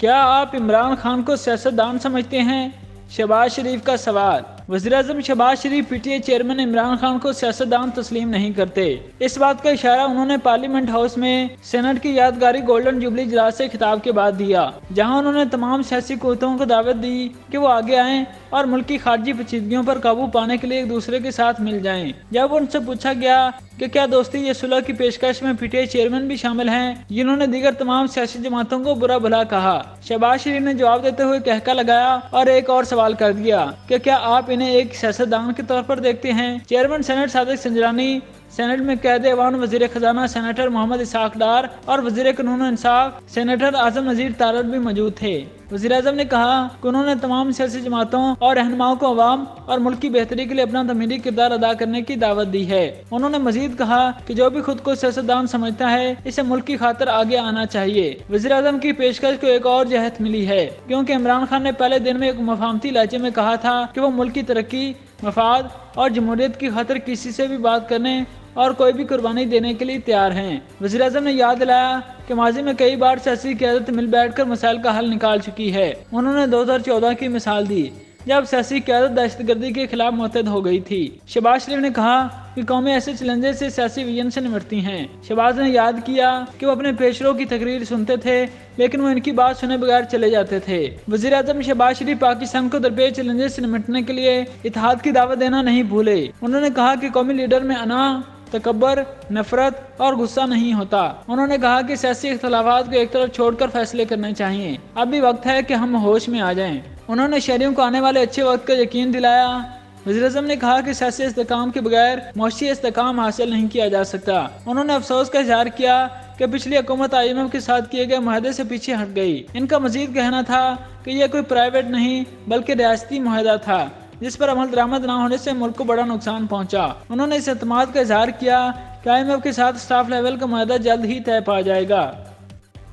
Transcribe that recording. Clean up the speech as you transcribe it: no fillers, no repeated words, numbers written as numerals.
کیا آپ عمران خان کو سیاستدان سمجھتے ہیں؟ شہباز شریف کا سوال۔ وزیراعظم Shahbaz Sharif P T I chairman Imran Khan کو سیاستدان تسلیم نہیں کرتے۔ اس بات کا اشارہ انہوں نے پارلیمنٹ ہاؤس میں سینٹ کی یادگاری گولڈن جوبلی اجلاس سے خطاب کے بعد دیا، جہاں انہوں نے تمام سیاسی قوتوں کو دعوت دی کہ وہ آگے آئیں اور ملک کی خارجی پیچیدگیوں پر قابو پانے کے لیے ایک دوسرے کے ساتھ مل جائیں۔ جب ان سے پوچھا گیا کہ کیا دوستی یا صلح کی پیشکش میں پی ٹی آئی چیئرمین بھی شامل ہیں، جنہوں نے دیگر تمام سیاسی جماعتوں کو برا بھلا کہا، شہباز شریف نے جواب دیتے ہوئے کہکا لگایا اور ایک اور سوال کر دیا کہ کیا آپ انہیں ایک سیاستدان کے طور پر دیکھتے ہیں؟ Chairman senate Sadiq Sanjrani, Saint میں قائد ایوان وزیر خزانہ سینیٹر محمد اسحاق ڈار اور وزیر قانون و انصاف سینیٹر اعظم نذیر تارڑ بھی موجود تھے۔ وزیراعظم نے کہا کہ انہوں نے تمام سیاسی جماعتوں اور رہنماؤں کو عوام اور ملک کی بہتری کے لیے اپنا تعمیری کردار ادا کرنے کی دعوت دی ہے۔ انہوں نے مزید کہا کہ جو بھی خود کو سیاستدان سمجھتا ہے اسے ملک کی خاطر آگے آنا چاہیے۔ وزیراعظم کی پیشکش کو ایک اور جہت ملی ہے، کیونکہ عمران خان نے پہلے دن میں ایک مفاہمتی لہجے میں کہا تھا کہ وہ ملک کی ترقی، مفاد اور جمہوریت کی خاطر کسی سے بھی بات کرنے اور کوئی بھی قربانی دینے کے لیے تیار ہیں۔ وزیراعظم نے یاد دلایا کہ ماضی میں کئی بار سیاسی قیادت مل بیٹھ کر مسائل کا حل نکال چکی ہے۔ انہوں نے 2014 کی مثال دی، جب سیاسی قیادت دہشت گردی کے خلاف متحد ہو گئی تھی۔ شہباز شریف نے کہا کہ قومیں ایسے چیلنجز سے سیاسی ویژن سے نمٹتی ہیں۔ شہباز نے یاد کیا کہ وہ اپنے پیشرو کی تقریر سنتے تھے، لیکن وہ ان کی بات سنے بغیر چلے جاتے تھے۔ وزیراعظم شہباز شریف پاکستان کو درپیش چیلنجز سے نمٹنے کے لیے اتحاد کی دعوت دینا نہیں بھولے۔ انہوں نے کہا کہ قومی لیڈر میں انا، تکبر، نفرت اور غصہ نہیں ہوتا۔ انہوں نے کہا کہ سیاسی اختلافات کو ایک طرف چھوڑ کر فیصلے کرنے چاہیے۔ اب بھی وقت ہے کہ ہم ہوش میں آ جائیں۔ انہوں نے شہریوں کو آنے والے اچھے وقت کا یقین دلایا۔ وزیراعظم نے کہا کہ سیاسی استحکام کے بغیر معاشی استحکام حاصل نہیں کیا جا سکتا۔ انہوں نے افسوس کا اظہار کیا کہ پچھلی حکومت آئی ایم ایف کے ساتھ کیے گئے معاہدے سے پیچھے ہٹ گئی۔ ان کا مزید کہنا تھا کہ یہ کوئی پرائیویٹ نہیں بلکہ ریاستی معاہدہ تھا، جس پر عمل درآمد نہ ہونے سے ملک کو بڑا نقصان پہنچا۔ انہوں نے اس اعتماد کا اظہار کیا کہ آئی ایم ایف کے ساتھ اسٹاف لیول کا معاہدہ جلد ہی طے پا جائے گا۔